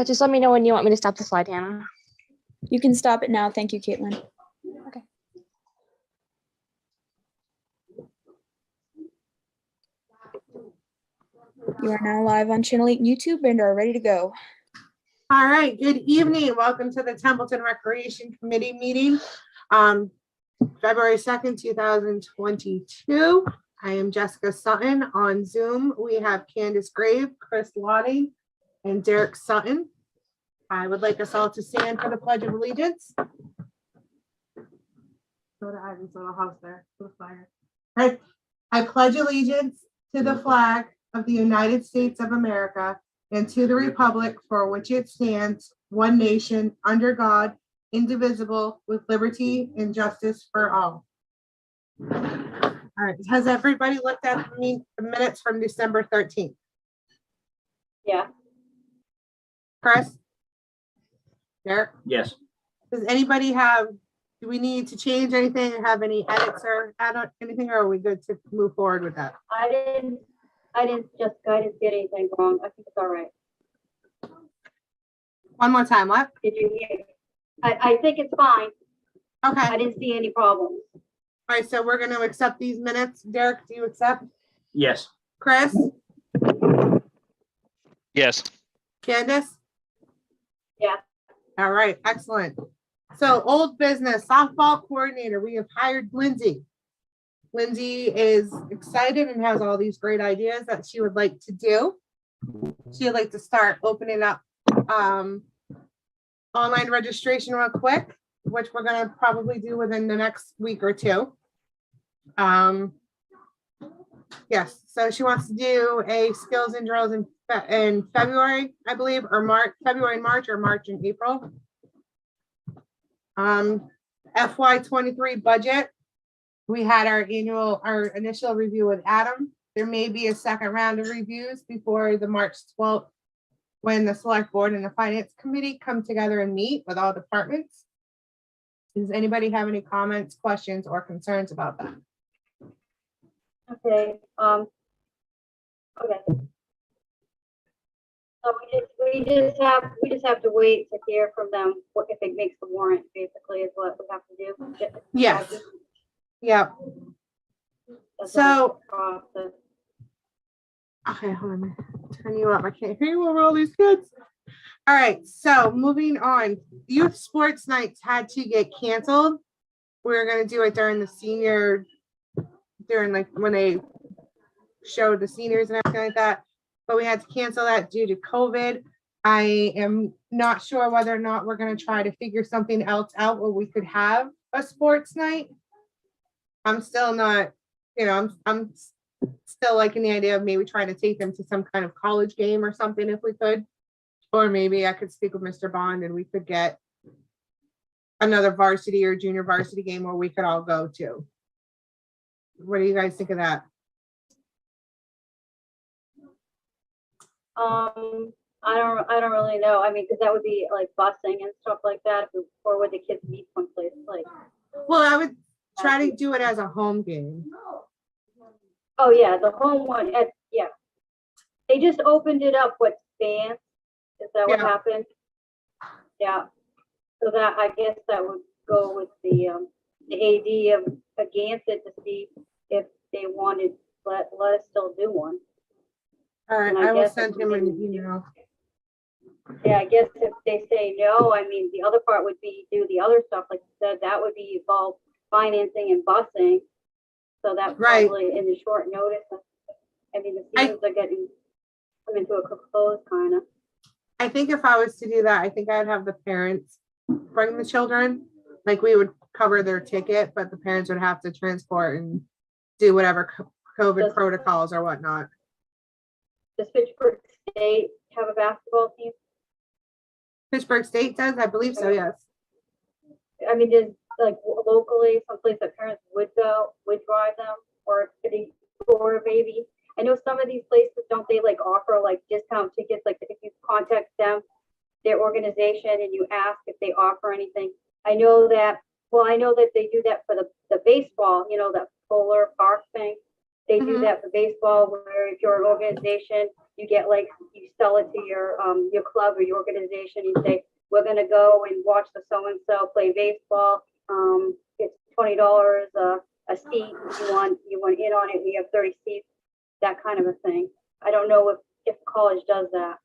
Just let me know when you want me to stop the slide, Hannah. You can stop it now. Thank you, Caitlin. Okay. You are now live on Channel 8 YouTube and are ready to go. All right, good evening. Welcome to the Templeton Recreation Committee meeting, February 2nd, 2022. I am Jessica Sutton. On Zoom, we have Candace Grave, Chris Lottie, and Derek Sutton. I would like us all to stand for the Pledge of Allegiance. Go to Ivan's little house there, for the fire. Right. I pledge allegiance to the flag of the United States of America and to the republic for which it stands, one nation, under God, indivisible, with liberty and justice for all. All right, has everybody looked at the minutes from December 13th? Yeah. Chris? Derek? Yes. Does anybody have, do we need to change anything or have any edits or add on anything, or are we good to move forward with that? I didn't see anything wrong. I think it's all right. One more time, what? Did you hear? I think it's fine. Okay, I all didn't see any problems. right, so we're gonna accept these minutes. Derek, do you accept? Yes. Chris? Yes. Candace? Yeah. All right, excellent. So old business softball coordinator, we have hired Lindsay. Lindsay is excited and has all these great ideas that she would like to do. She'd like to start opening up online registration real quick, which we're gonna probably do within the next week or two. Yes, so she wants to do a skills and drills in February, I believe, or March, February, March, or March and April. FY23 budget. We had our initial review with Adam. There may be a second round of reviews before the March 12th, when the select board and the finance committee come together and meet with all departments. Does anybody have any comments, questions, or concerns about that? Okay. Okay. So we just have to wait to hear from them if it makes the warrant, basically, is what we have to do. Yes. Yeah. That's So- all the process. Okay, hold on. Turn you up. I can't hear you over all these kids. All right, so moving on. Youth sports nights had to get canceled. We were gonna do it during like when they showed the seniors and everything like that, but we had to cancel that due to COVID. I am not sure whether or not we're gonna try to figure something else out where we could have a sports night. I'm still not, I'm still liking the idea of maybe trying to take them to some kind of college game or something if we could. Or maybe I could speak with Mr. Bond and we could get another varsity or junior varsity game where we could all go to. What do you guys think of that? I don't really know. I mean, because that would be like busing and stuff like that, or would the kids meet someplace like? Well, I would try to do it as a home game. Oh yeah, the home one. Yeah, they just opened it up with fans. Is that what Yeah. happened? Yeah. So that, I guess that would go with the AD of Gansett to see if they wanted let us still do one. All right, And I I will guess send if him an they- email. Yeah, I guess if they say no, I mean, the other part would be do the other stuff, like you said, that would be involved financing and busing. So that Right. probably in the short notice, I mean, the seasons are coming to a close, kind of. I think if I was to do that, I think I'd have the parents bring the children. Like we would cover their ticket, but the parents would have to transport and do whatever COVID Does- protocols or whatnot. Does Fitchburg State have a basketball team? Pittsburgh State does, I believe so, yes. I mean, there's like locally, someplace that parents would drive them, or or maybe. I know some of these places, don't they like offer like discount tickets, like if you contact them, their organization, and you ask if they offer anything. I know that they do that for the baseball, that Fuller Park thing. They do Mhm. that for baseball, where if you're an organization, you get like, you sell it to your club or your organization. You say, we're gonna go and watch the so-and-so play baseball. It's $20 a seat. You want in on it. We have 30 seats, that kind of a thing. I don't know if college does that.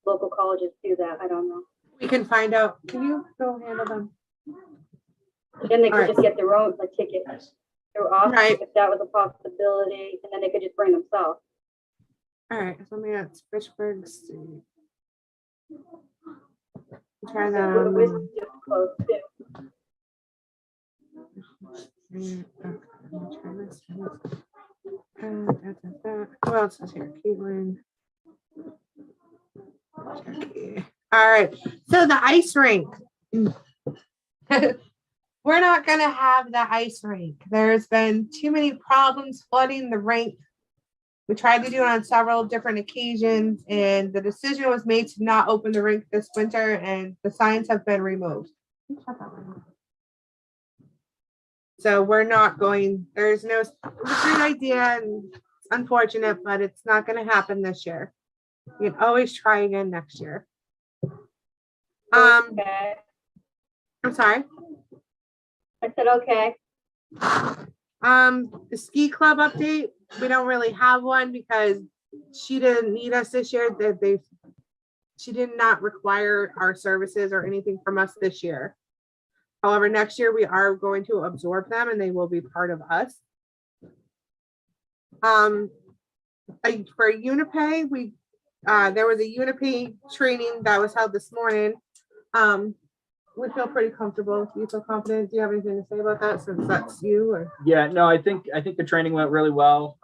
Local colleges do that. I don't know. We can find out. Can you go handle them? Then they could Alright. just get their own ticket through us, Right. if that was a possibility, and then they could just bring themselves. All right, so let me at Fitchburg Street. Try So we're them. just close too. Okay, let me try this. Who else is here? Caitlin. Jackie. All right, so the ice rink. We're not gonna have the ice rink. There's been too many problems flooding the rink. We tried to do it on several different occasions, and the decision was made to not open the rink this winter, and the signs have been removed. So we're not going, there's no, it's a great idea, and it's unfortunate, but it's not gonna happen this year. You can always try again next year. Okay. I'm sorry. I said, okay. The ski club update, we don't really have one because she didn't need us this year. She did not require our services or anything from us this year. However, next year we are going to absorb them and they will be part of us. For Unipay, there was a Unipay training that was held this morning. We feel pretty comfortable. Do you feel confident? Do you have anything to say about that, since that's you? Or? Yeah, no, I think the training went really well.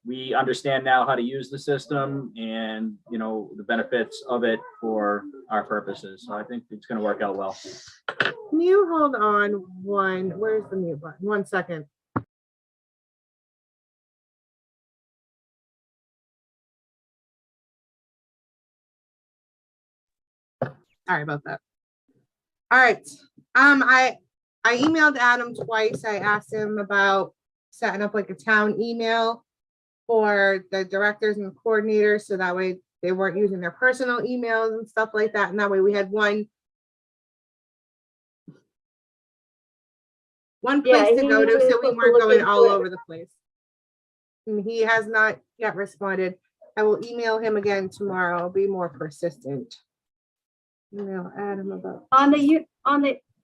We understand now how to use the system and, you know, the benefits of it for our purposes. So I think it's going to work out well. Can you hold on where's the mute button? 1 second. Sorry about that. All right. I emailed Adam twice. I asked him about setting up like a town email for the directors and the coordinators, so that way they weren't using their personal emails and stuff like that. And that way we had one place to go to, so we weren't going all over the place. And he has not yet responded. I will email him again tomorrow. I'll be more persistent. Email Adam about On the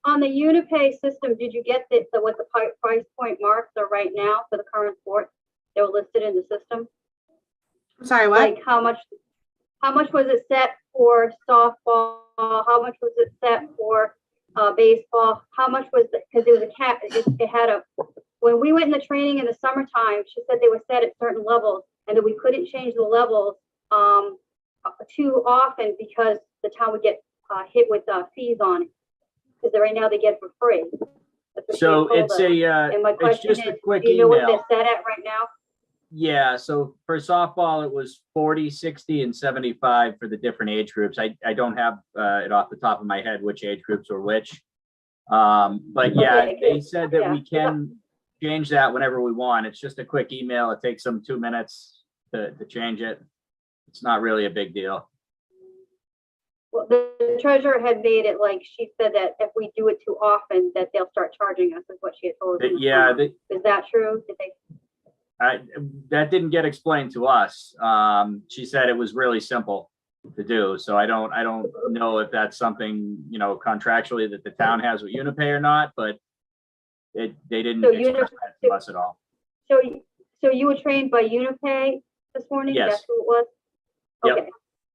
Unipay system, did you get what the price point marks are right now for the current sports? They were listed in the system. I'm sorry, what? Like how much was it set for softball? How much was it set for baseball? How much was it? Because it was a cap. It had a. When we went in the training in the summertime, she said they were set at certain levels, and that we couldn't change the levels too often because the town would get hit with fees on it. Because right now they get it for free. That's what So she had it's told us. a, And my it's question just a is, quick do you know what email. they're set at right now? Yeah, so for softball, it was 40, 60, and 75 for the different age groups. I don't have it off the top of my head which age groups were which. But yeah, Okay, they said that yeah. we can change that whenever we want. It's just a quick email. It takes them 2 minutes to change it. It's not really a big deal. Well, the treasurer had made it like, she said that if we do it too often, that they'll start charging us, is what she had told us. in the Yeah, summer. Is that true? Did they? that didn't get explained to us. She said it was really simple to do. So I don't know if that's something, you know, contractually that the town has with Unipay or not, but they didn't So express that to us at all. So you were trained by Unipay this morning? Yes. That's who it was? Yep. Okay,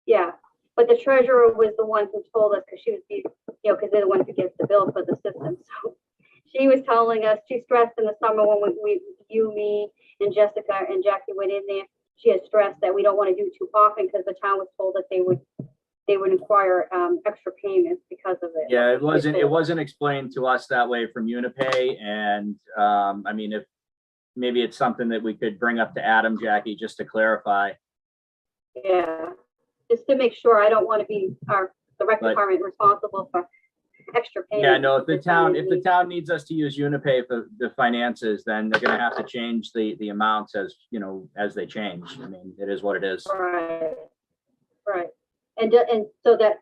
yeah. But the treasurer was the one who told us, because she was, you know, because they're the ones who gets the bill for the system. So she was telling us, she stressed in the summer when you, me, and Jessica and Jackie went in there, she had stressed that we don't want to do it too often because the town was told that they would require extra payments because of it. Yeah, it wasn't explained to us that way from Unipay. And I mean, if maybe it's something that we could bring up to Adam, Jackie, just to clarify. Yeah, just to make sure. I don't want to be the rec department responsible for extra payment. Yeah, no, if the town needs us to use Unipay for the finances, then they're gonna have to change the amounts as, you know, as they change. I mean, it is what it is. Right, right. And so that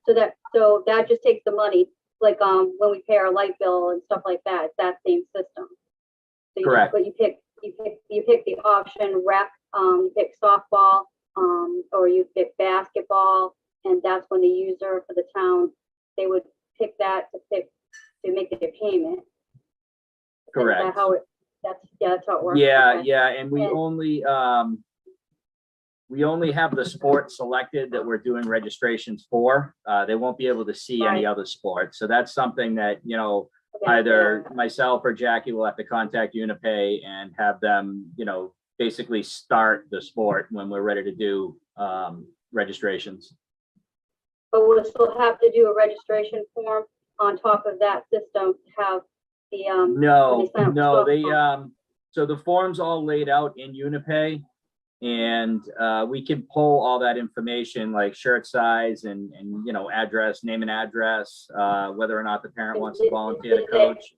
just takes the money, like, when we pay our light bill and stuff like that, it's that same system. So Correct. But you pick the option rec, you pick softball, or you pick basketball, and that's when the user for the town, they would pick that to make their payment. Correct. Is that how that's how it works. Yeah, Okay. yeah, and we only have the sport selected that we're doing registrations for. They won't be able to see any other sport. So that's something that, you know, Okay, either myself or Jackie will have to contact Unipay and have them, you know, basically start the sport when we're ready to do registrations. But we'll still have to do a registration form on top of that system to have the No, when they sign up no, for they softball. so the form's all laid out in Unipay, and we can pull all that information like shirt size and you know, address, name and address, whether or not the parent wants to volunteer to coach.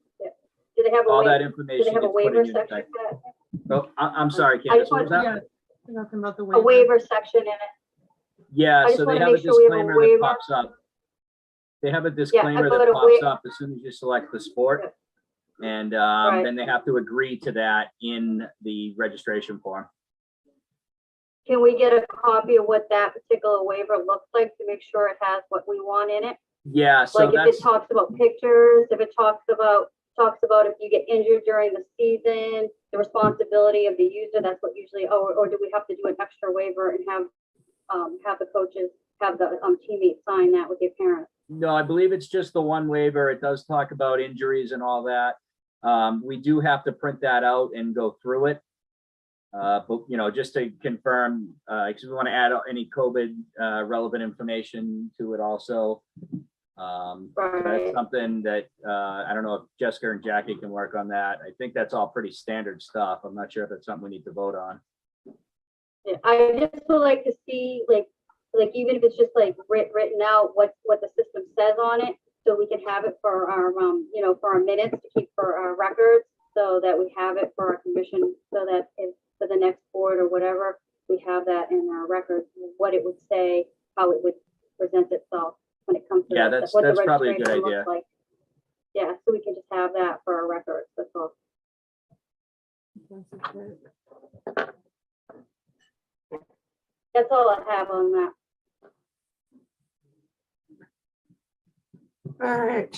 Do they have a All that do information they have a gets put waiver in section Unipay. for that? Oh, I'm sorry, I Candace, just what was want- that? Yeah, nothing about the A waiver section in it. Yeah, I just so they wanna have a make sure we have a disclaimer that waiver. pops up. They have a disclaimer got that a pops up as soon as you select the sport. And Right. then they have to agree to that in the registration form. Can we get a copy of what that particular waiver looks like to make sure it has what we want in it? Yeah, so Like if that's, it talks about pictures, if it talks about if you get injured during the season, the responsibility of the user, that's what usually, or do we have to do an extra waiver and have the coaches, have the teammates sign that with their parents? no, I believe it's just the one waiver. It does talk about injuries and all that. We do have to print that out and go through it. But, you know, just to confirm, because we want to add any COVID relevant information to it also. So that's Right. something that I don't know if Jessica and Jackie can work on that. I think that's all pretty standard stuff. I'm not sure if it's something we need to vote on. Yeah, I just would like to see, like even if it's just like written out what the system says on it, so we can have it for our for our minutes to keep for our records, so that we have it for our commission, so that if for the next board or whatever, we have that in our records, what it would say, how it would present itself when it comes to Yeah, that, that's what the probably a good registration idea. looks like. Yeah, so we can just have that for our records. That's all. That's all I have on that. All right.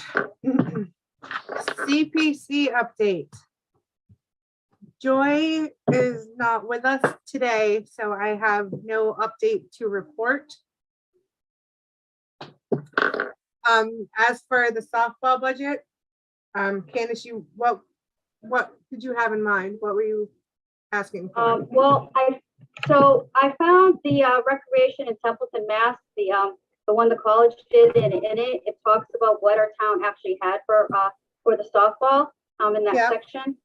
CPC update. Joy is not with us today, so I have no update to report. As for the softball budget, Candace, what did you have in mind? What were you asking for? Well, I found the recreation in Templeton, Mass, the one the college did, and in it talks about what our town actually had for the softball in that Yeah. section.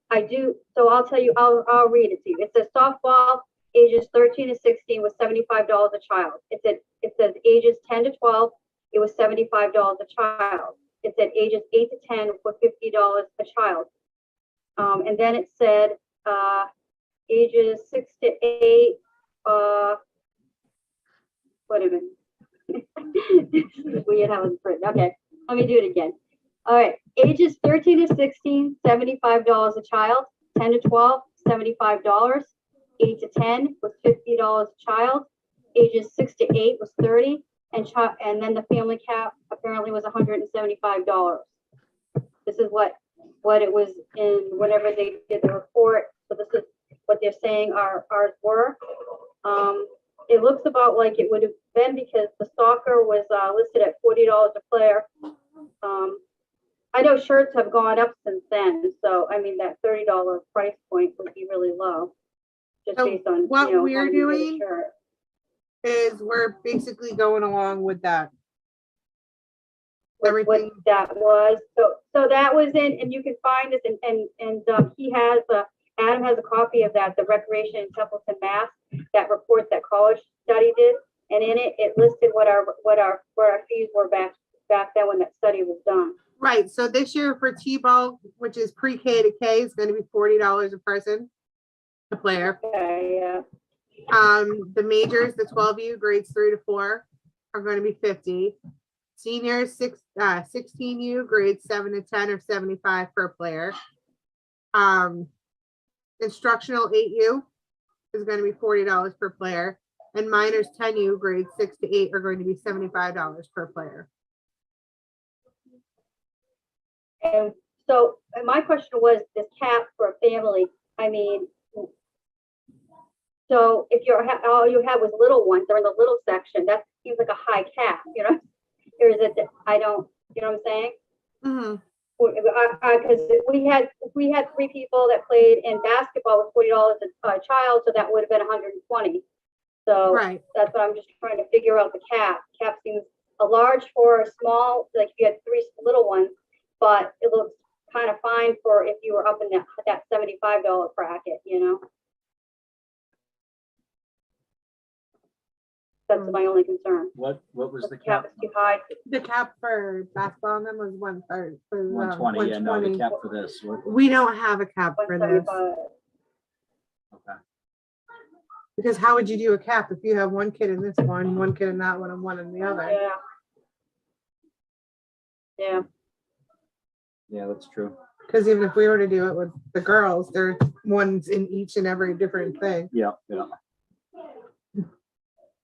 I do, so I'll tell you, I'll read it to you. It says softball ages 13 to 16 was $75 a child. It says ages 10 to 12, it was $75 a child. It said ages 8 to 10 were $50 a child. And then it said ages 6 to 8, wait a minute. This is weird how it's written. Okay, let me do it again. All right, ages 13 to 16, $75 a child. 10 to 12, $75. 8 to 10 was $50 a child. Ages 6 to 8 was $30, and then the family cap apparently was $175. This is what it was in whenever they did the report. So this is what they're saying ours were. It looks about like it would have been, because the soccer was listed at $40 a player. I know shirts have gone up since then, so I mean that $30 price point would be really low, just So based on what how we're you get a doing shirt. Is we're basically going along with that. What Everything. that was. So that was in, and you can find this, and he has Adam has a copy of that, the recreation in Templeton, Mass, that report that college study did, and in it listed what our fees were back back then when that study was done. Right, so this year for T-ball, which is pre-K to K, is gonna be $40 a person, a player. Okay, yeah. The majors, the 12U grades 3 to 4 are going to be 50. Seniors, 16U grades 7 to 10 or 75 per player. Instructional 8U is going to be $40 per player, and minors 10U grades 6 to 8 are going to be $75 per player. And so my question was this cap for a family. I mean, so if all you had was little ones, they're in the little section, that seems like a high cap, you know? Or is it, I don't, you know what I'm saying? Mm-hmm. Because we had 3 people that played in basketball with $40 a child, so that would have been 120. So Right. that's what I'm just trying to figure out the cap. Cap seems a large for a small, like if you had 3 little ones, but it looks kind of fine for if you were up in that $75 bracket, you know? That's my only concern. What was the The cap cap? is too high. The cap for basketball and them was 130. 120, yeah, no, the cap for this. We don't have a cap for this. 175. Okay. Because how would you do a cap if you have one kid in this one kid in that one, and one in the other? Yeah. Yeah. Yeah, that's true. Because even if we were to do it with the girls, there's ones in each and every different thing. Yeah, yeah.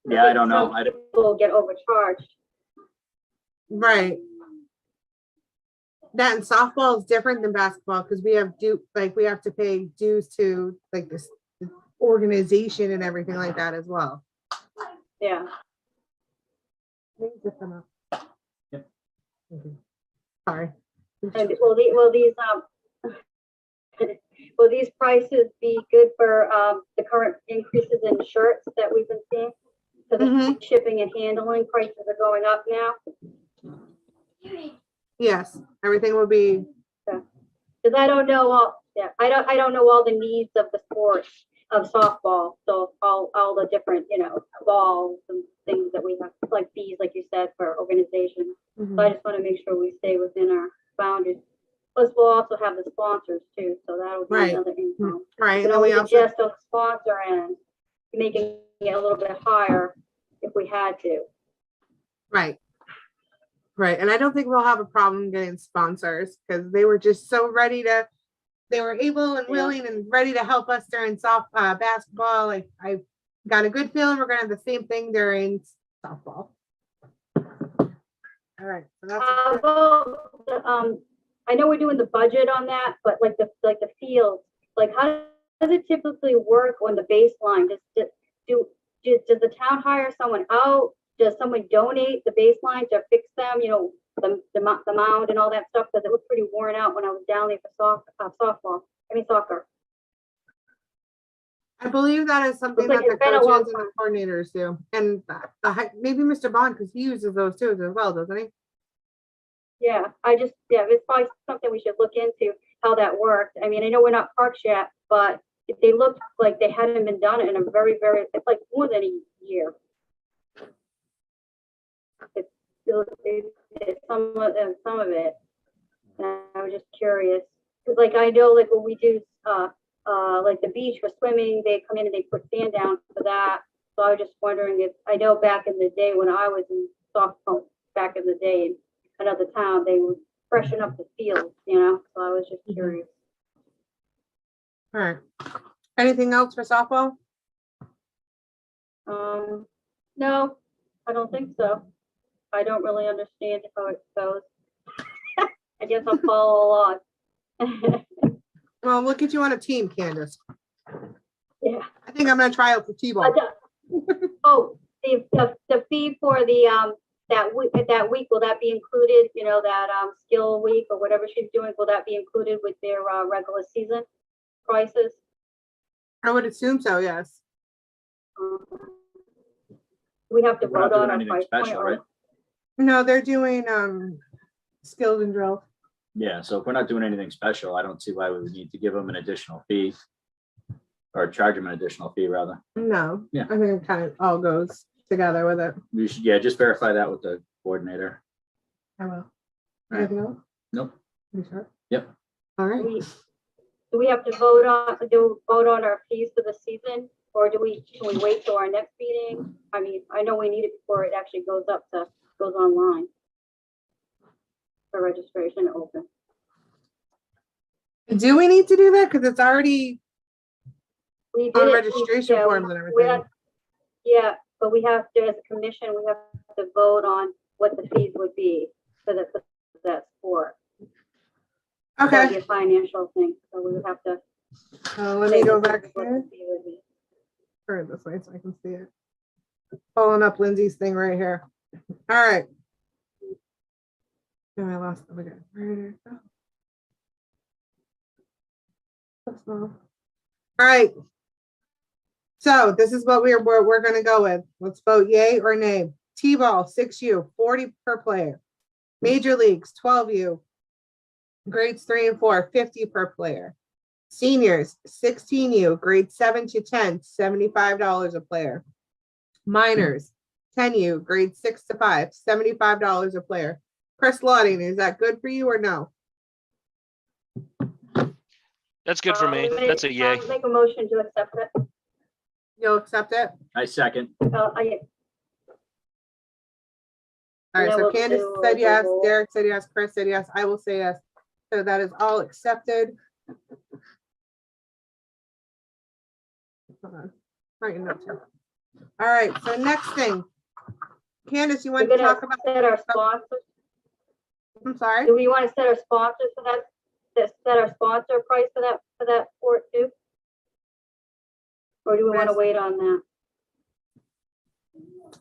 Yeah, I don't know. Some people get overcharged. Right. That and softball is different than basketball because we have we have to pay dues to like this organization and everything like that as well. Yeah. Let me zip them up. Yep. Okay. Sorry. And will these prices be good for the current increases in shirts that we've been seeing? Because Mhm. shipping and handling prices are going up now. Yes, everything will be. Because I don't know I don't know all the needs of the sport of softball. So all the different, balls and things that we have, like fees, like you said, for organizations. So I just want to make sure we stay within our boundaries. Plus, we'll also have the sponsors too, so that'll be Right. another income. Right. You And know, then we we also, adjust on the sponsor end, making it a little bit higher if we had to. right. Right. And I don't think we'll have a problem getting sponsors because they were just so they were able and willing and ready to help us during basketball. Like I got a good feeling we're gonna have the same thing during softball. All right. So that's I know we're doing the budget on that, but like the fields, like how does it typically work on the baseline? Does the town hire someone out? Does someone donate the baseline to fix them? The mound and all that stuff, because it was pretty worn out when I was down there for soccer. I believe that is something Looks that like the it's been a long coaches and the coordinators do. And maybe Mr. Bond, because he uses those too as well, doesn't he? Yeah, it's probably something we should look into how that worked. I mean, I know we're not parks yet, but they looked like they hadn't been done in a very, very, it's like more than a year. It's some of it. And I was just curious because, like, I know, like when we do, like the beach for swimming, they come in and they put sand down for that. So I was just wondering if I know back in the day when I was in softball, back in the day in another town, they would freshen up the field, So I was just curious. All right. Anything else for softball? No, I don't think so. I don't really understand how it goes. I guess I'll follow along. Well, we'll get you on a team, Candace. Yeah. I think I'm gonna try out for T-ball. The fee for the that week, will that be included? That skill week or whatever she's doing, will that be included with their regular season prices? I would assume so, yes. We have to We're not vote doing on a anything price point, special, or- right? No, they're doing skills and drills. Yeah, so if we're not doing anything special, I don't see why we would need to give them an additional fee or charge them an additional fee rather. No, Yeah. I think it kind of all goes together with it. We should, just verify that with the coordinator. I will. Anything else? Nope. You sure? Yep. All right. Do we have to vote on our fees for the season, or can we wait till our next meeting? I mean, I know we need it before it actually goes online for registration to open. Do we need to do that? Because it's already We did on it. registration Yeah, forms and everything. Yeah, but we have to, as a commission, we have to vote on what the fees would be for that sport. That'd Okay. be a financial thing, so we would have to. Let me say go this back is what here. the fee would be. Turn it this way so I can see it. Pulling up Lindsay's thing right here. All right. Oh, I lost them again. Where did it go? So small. All right. So this is what we're gonna go with. Let's vote yay or nay. T-ball 6U 40 per player. Major leagues 12U. Grades 3 and 4 50 per player. Seniors 16U grades 7 to 10 $75 a player. Minors 10U grades 6 to 5 $75 a player. Chris Lotting, is that good for you or no? That's good for me. That's a yay. I'll make a motion to accept it. You'll accept it? I second. All right, And then so we'll Candace do said the yes, roll. Derek said yes, Chris said yes, I will say yes. So that is all accepted. Hold on. Writing notes here. All right, so next thing. Candace, you We're want to gonna talk about, set our sponsors. I'm sorry? Do we want to set our sponsors for that? Set our sponsor price for that sport too? Or do we want to Yes. wait on that?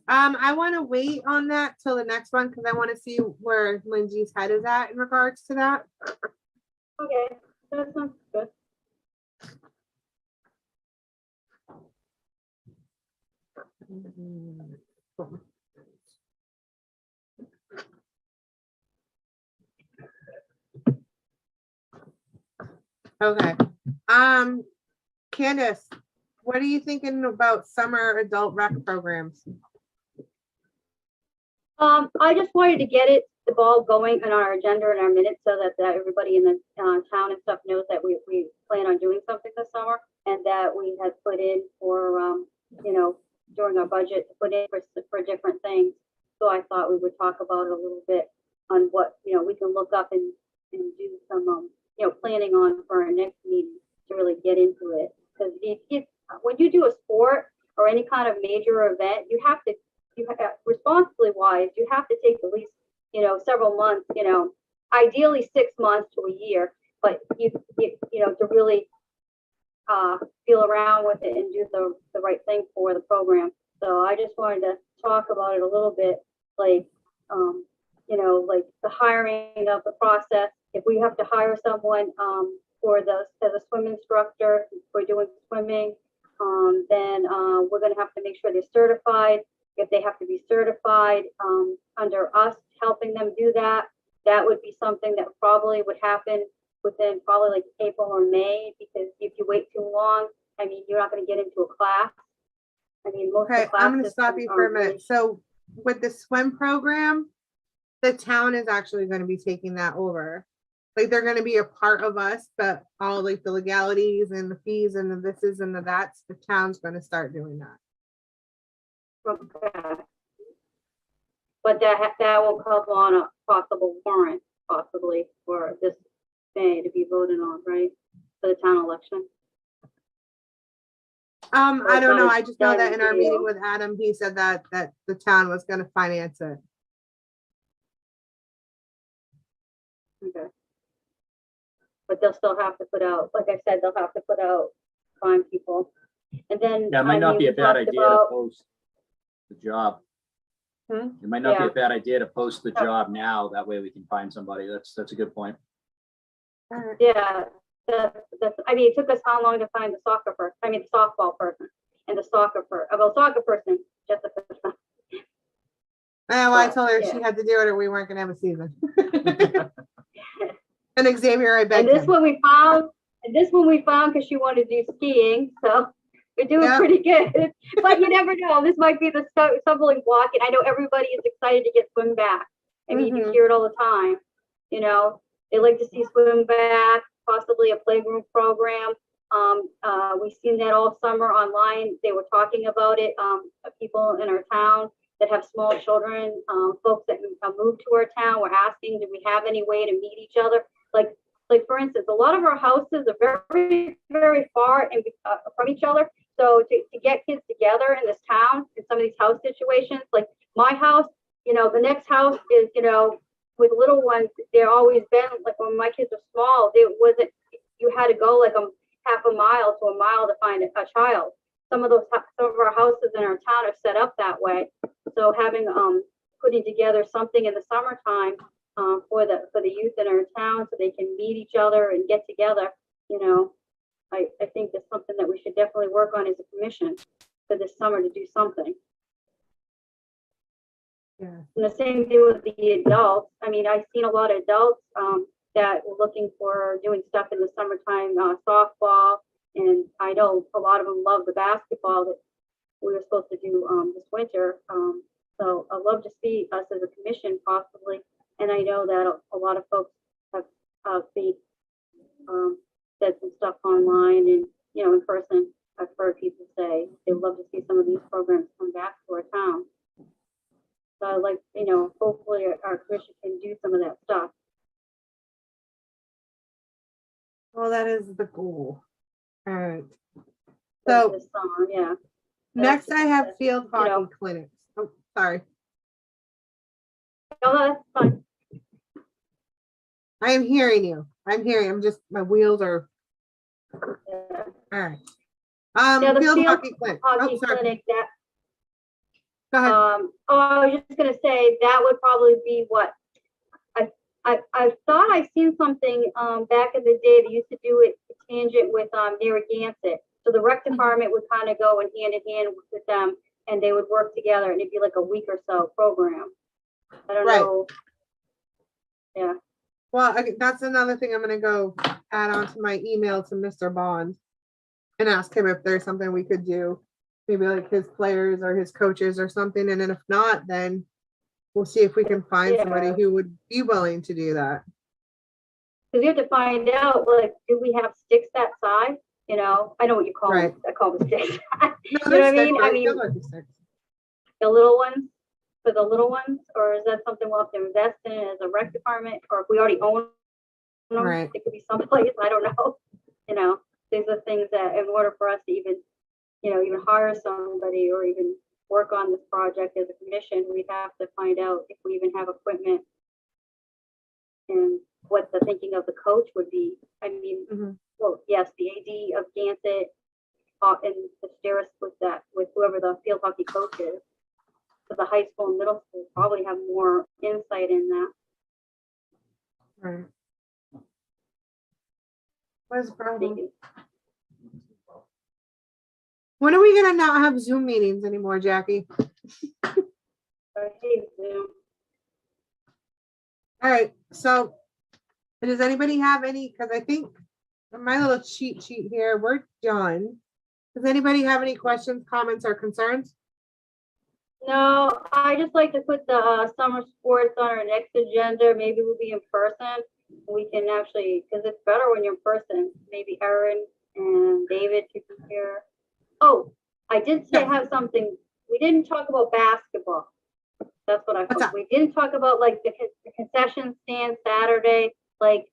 I want to wait on that till the next one because I want to see where Lindsay's head is at in regards to that. Okay, that sounds good. Okay. Candace, what are you thinking about summer adult rec programs? I just wanted to get the ball going on our agenda and our minutes so that everybody in the town and stuff knows that we plan on doing something this summer and that we had put in for, during our budget, put in for different things. So I thought we would talk about it a little bit on what, we can look up and do some, planning on for our next meeting to really get into it. Because when you do a sport or any kind of major event, you have responsibly wise, you have to take at least, several months, ideally 6 months to a year, but you to really feel around with it and do the right thing for the program. So I just wanted to talk about it a little bit, like, like the hiring of the process. If we have to hire someone as a swim instructor for doing swimming, then we're going to have to make sure they're certified. If they have to be certified under us helping them do that, that would be something that probably would happen within probably like April or May, because if you wait too long, I mean, you're not going to get into a class. I mean, most of Okay, the classes. I'm going to stop you for a minute. So with the swim program, the town is actually going to be taking that over. Like they're going to be a part of us, but all like the legalities and the fees and the thises and the that's, the town's going to start doing that. Okay. But that will come on a possible warrant, possibly for this May to be voted on, right? For the town election. I don't know. I just know Done that in our deal. meeting with Adam, he said that the town was going to finance it. Okay. But they'll still have to put out, like I said, they'll have to put out, find people. And then. Yeah, it might not be a bad idea to post the job. Hmm? It might not be Yeah. a bad idea to post the job now. That way we can find somebody. That's a good point. All right. Yeah, I mean, it took us how long to find the softball person and the soccer person, Jessica. Well, I told her Yeah. she had to do it or we weren't going to have a season. And Xavier, I And begged this him. one we found because she wanted to do skiing, so we're doing Yeah. pretty good. But you never know, this might be the stumbling block, and I know everybody is excited to get swim back. I mean, you Mhm. hear it all the time. You know, they like to see swim back, possibly a playgroup program. We've seen that all summer online. They were talking about it. People in our town that have small children, folks that moved to our town were asking, do we have any way to meet each other? Like for instance, a lot of our houses are very, very far from each other. So to get kids together in this town, in some of these house situations, like my house, you know, the next house is, you know, with little ones, there always been, like when my kids were small, it wasn't, you had to go like half a mile to a mile to find a child. Some of our houses in our town are set up that way. So having, putting together something in the summertime, for the youth in our town so they can meet each other and get together, you know, I think that's something that we should definitely work on as a commission for this summer to do something. Yeah. And the same thing with the adults. I mean, I've seen a lot of adults that were looking for doing stuff in the summertime, softball, and I know a lot of them love the basketball that we were supposed to do this winter. So I'd love to see us as a commission possibly. And I know that a lot of folks have said some stuff online and, you know, in person. I've heard people say they'd love to see some of these programs come back to our town. So like, you know, hopefully our commission can do some of that stuff. Well, that is the goal. All right. for So this summer, yeah. next I have field you know. hockey clinics. Oh, sorry. No, that's fine. I am hearing you. I'm just, my wheels are, Yeah. all right. Yeah, the Field field hockey clinic. Oh, Hockey sorry. clinic, that, Go ahead. I was just gonna say, that would probably be what, I thought I seen something, back in the day, they used to do it tangent with, Narragansett. So the rec department would kind of go in hand with them, and they would work together, and it'd be like a week or so program. I don't Right. know. Yeah, Well, that's another thing I'm gonna go add on to my email to Mr. Bond and ask him if there's something we could do, maybe like his players or his coaches or something. And then if not, then we'll see if we can find somebody Yeah. who would be willing to do that. because you have to find out, like, do we have sticks that size? You know, I know what you call Right. them, I call them sticks. No, You know what they're I sticks, mean? right? I mean, They'll let you stick. the little ones, for the little ones, or is that something we'll have to invest in as a rec department, or if we already own them, Right. it could be someplace, I don't know. You know, these are things that in order for us to even, you know, even hire somebody or even work on this project as a commission, we'd have to find out if we even have equipment and what the thinking of the coach would be. I mean, Mhm. well, yes, the AD of Gansett, and the Steris with that, with whoever the field hockey coach is. But the high school and middle school probably have more insight in that. Right. What is the They problem? can- When are we gonna not have Zoom meetings anymore, Jackie? I hate Zoom. All right, so does anybody have any, because I think on my little cheat sheet here, we're done. Does anybody have any questions, comments, or concerns? No, I just like to put the summer sports on our next agenda. Maybe we'll be in person. We can actually, because it's better when you're in person. Maybe Erin and David could be here. Oh, I did say Yeah. have something. We didn't talk about basketball. That's what I What's thought. up? We didn't talk about like the concession stand Saturday. Like,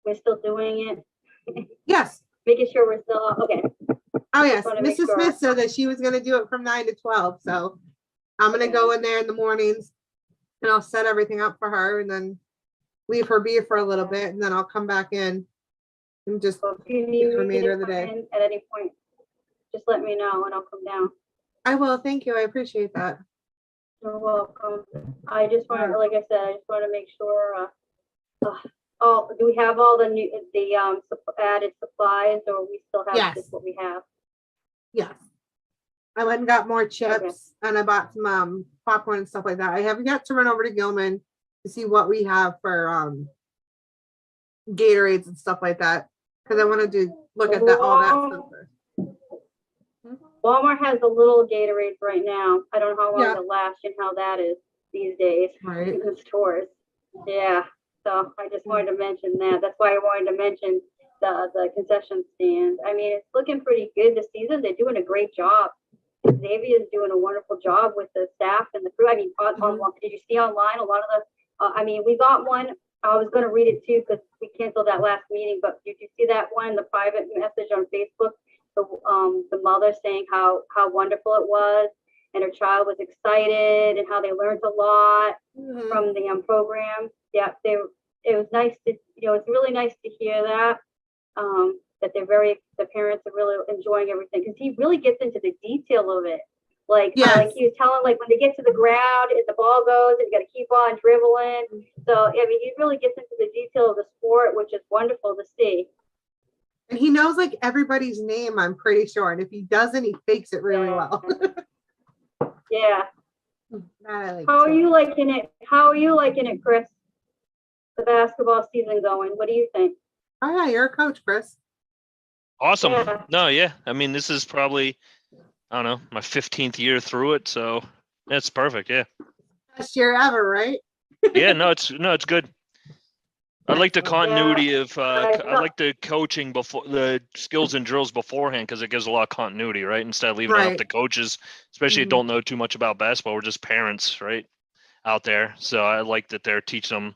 we're still doing it. Yes. Making sure we're still okay. Oh, yes. wanna make Mrs. sure. Smith said that she was gonna do it from 9 to 12, so I'm gonna go in there in the mornings and I'll set everything up for her and then leave her be for a little bit and then I'll come back in and just, So if you need the me remainder to of the come day. in at any point, just let me know and I'll come down. I will, thank you, I appreciate that. You're welcome. I just wanted, like I said, I just want to make sure, do we have all the added supplies or we still have Yes. just what we have? Yes. I went and got more chips and I bought some popcorn and stuff like that. I have yet to run over to Gilman to see what we have for Gatorades and stuff like that. Cause I wanted to look at that all that stuff first. Walmart has the little Gatorades right now. I don't know how long Yeah. they'll last and how that is. these days Right. in the stores. Yeah, so I just wanted to mention that. That's why I wanted to mention the concession stand. I mean, it's looking pretty good this season. They're doing a great job. Xavier's doing a wonderful job with the staff and the crew. I mean, did you see online a lot of the, I mean, we got one. I was going to read it too because we canceled that last meeting, but did you see that one, the private message on Facebook? The mother saying how wonderful it was and her child was excited and how they learned a lot from the program. Yeah, it was nice to, it's really nice to hear that, that the parents are really enjoying everything because he really gets into the detail of it. Like, like he was telling, like when they get to the ground and the ball goes and you got to keep on dribbling. So, I mean, he really gets into the detail of the sport, which is wonderful to see. And he knows like everybody's name, I'm pretty sure. And if he doesn't, he fakes it really well. Yeah. Like How are you liking it? How are you liking it, Chris? The basketball season going. What do you think? Oh yeah, you're a coach, Chris. Awesome. Yeah. No, yeah. I mean, this is probably, I don't know, my 15th year through it. So that's perfect. Yeah. Best year ever, right? Yeah. No, it's good. I like the continuity of, I like the coaching before the skills and drills beforehand because it gives a lot of continuity, right? Instead of leaving it up to coaches, especially if you don't know too much about basketball. We're just parents, right? Out there. So I like that they're teaching them,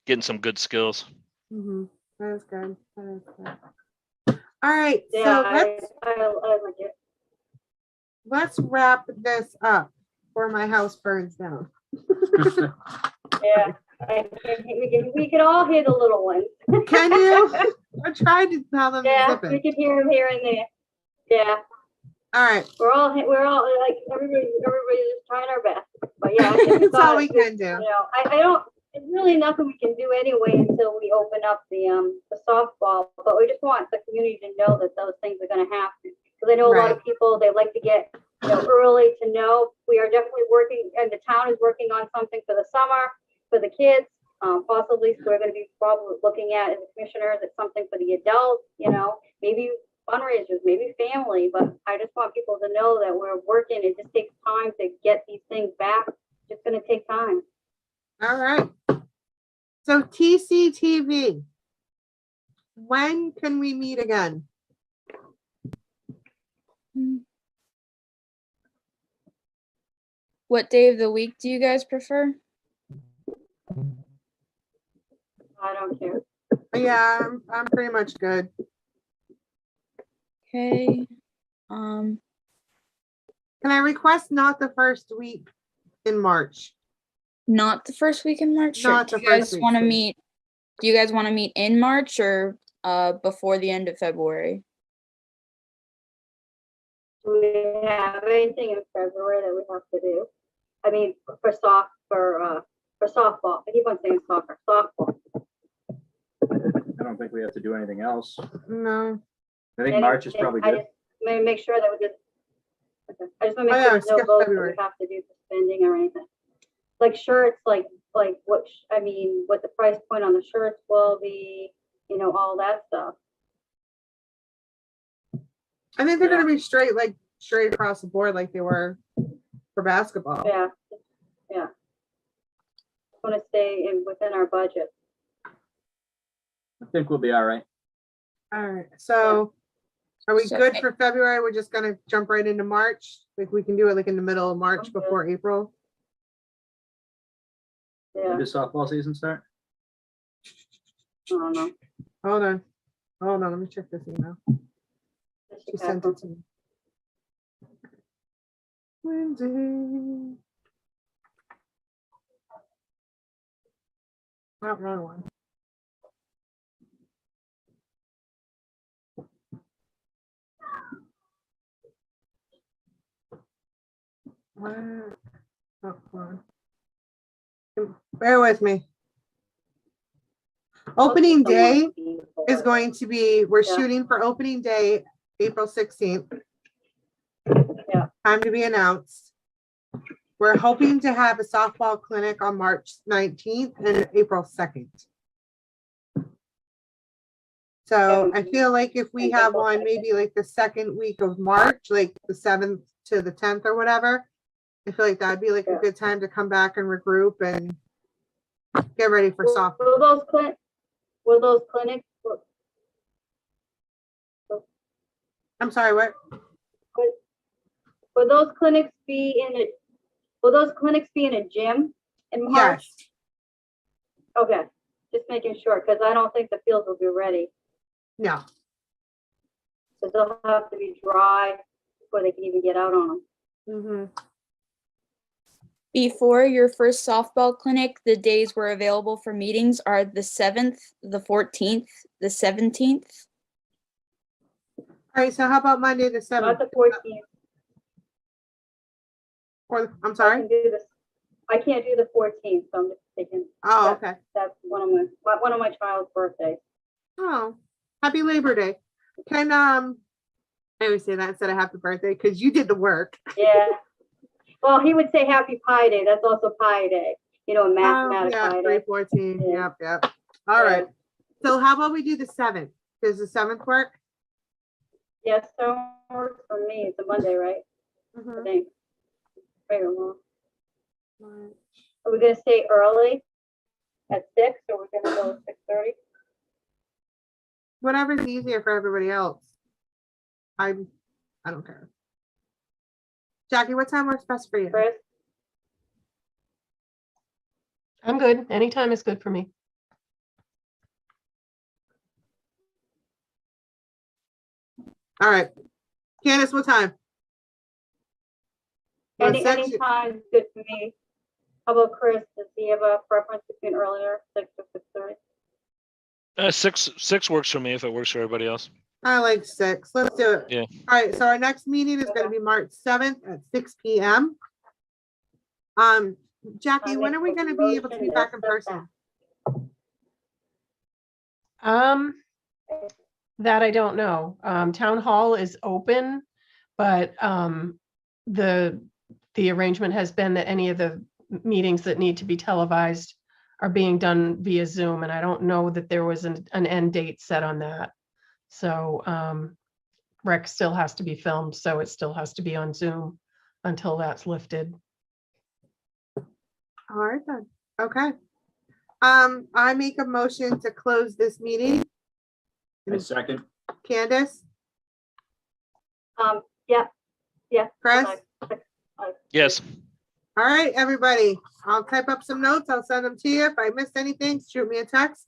getting some good skills. That is good. That is good. All right. Yeah, So I like it. let's wrap this up before my house burns down. Yeah. We could all hear the little ones. Can you? I tried to tell them to zip we it. could hear them here and there. Yeah. All right. We're all like everybody's just trying our best. But yeah, I think That's all we can do. I don't. It's really nothing we can do anyway until we open up the softball. But we just want the community to know that those things are going to happen because I know a lot of people they like to get early to know. We are definitely working, and the town is working on something for the summer for the kids. Possibly, so we're going to be probably looking at as commissioners at something for the adults. Maybe fundraisers, maybe family. But I just want people to know that we're working. It just takes time to get these things back. It's going to take time. All right. So TCTV, when can we meet again? What day of the week do you guys prefer? I don't care. Yeah, I'm pretty much good. Okay. Can I request not the first week in March? Not the first week in March. Not Do the you guys first week, want to please. meet? Do you guys want to meet in March or before the end of February? Do we have anything in February that we have to do? I mean, for softball. I keep on saying soccer. Softball. I don't think we have to do anything else. No. I think March is probably I good. just may make sure that we just. Okay. I just want to make Oh, yeah, sure there's no skip votes that February. we have to do for spending or anything. Like shirts, like what the price point on the shirts will be, all that stuff. I think they're going to be straight across the board like they were for basketball. Yeah. Yeah. Want to stay within our budget. I think we'll be all right. All right. So are we So- good for February? We're just going to jump right into March. Like we can do it like in the middle of March Okay. before April. Yeah. When does softball season start? I don't know. Hold on. Let me check this email. She sent it to me. Wednesday. Not wrong one. Where? Oh, hold on. Bear with me. Opening day is going to be, we're Yeah. shooting for opening day, April 16th. Yeah. Time to be announced. We're hoping to have a softball clinic on March 19th and April 2nd. So I feel like if we have one, maybe like the second week of March, like the 7th to the 10th or whatever, I feel like that'd be like a Yeah. good time to come back and regroup and get ready for softball. Will those clinics, I'm sorry, what? will those clinics be in a gym in March? Yes, Okay, just making sure, because I don't think the fields will be ready. no, So they'll have to be dry before they can even get out on them. Before your first softball clinic, the days we're available for meetings are the 7th, the 14th, the 17th. all right, so how about Monday the Not 7th? the 14th. Or, I'm I sorry? can do this. I can't do the 14th, so I'm just thinking Oh, okay. that's one of my child's birthdays. Oh, happy Labor Day. Can, I always say that instead of happy birthday, because you did the work. Yeah. Well, he would say Happy Pi Day. That's also Pi Day. You know, mathematics Yeah, Pi Day. 3/14, Yeah. yep. All right, so how about we do the 7th? Does the 7th work? Yes, so works for me. It's a Monday, right? I think. Right or wrong. Are we gonna stay early at 6 or we're gonna go at 6:30? Whatever's easier for everybody else. I don't care. Jackie, what time works best for you? Chris? I'm good. Anytime is good for me. All right. Candace, what time? You want Any 6? time is good for me. How about Chris? Does he have a preference between earlier, 6 or 6:30? 6 works for me if it works for everybody else. I like 6. Let's do it. Yeah. All right, so our next meeting is gonna be March 7th at 6 p.m. Jackie, when are we gonna be able to be back in person? That I don't know. Town hall is open, but the arrangement has been that any of the meetings that need to be televised are being done via Zoom, and I don't know that there was an end date set on that. So rec still has to be filmed, so it still has to be on Zoom until that's lifted. All right then, okay. I make a motion to close this meeting. A second. Candace, Yeah. Chris? Yes. All right, everybody. I'll type up some notes. I'll send them to you. If I missed anything, shoot me a text.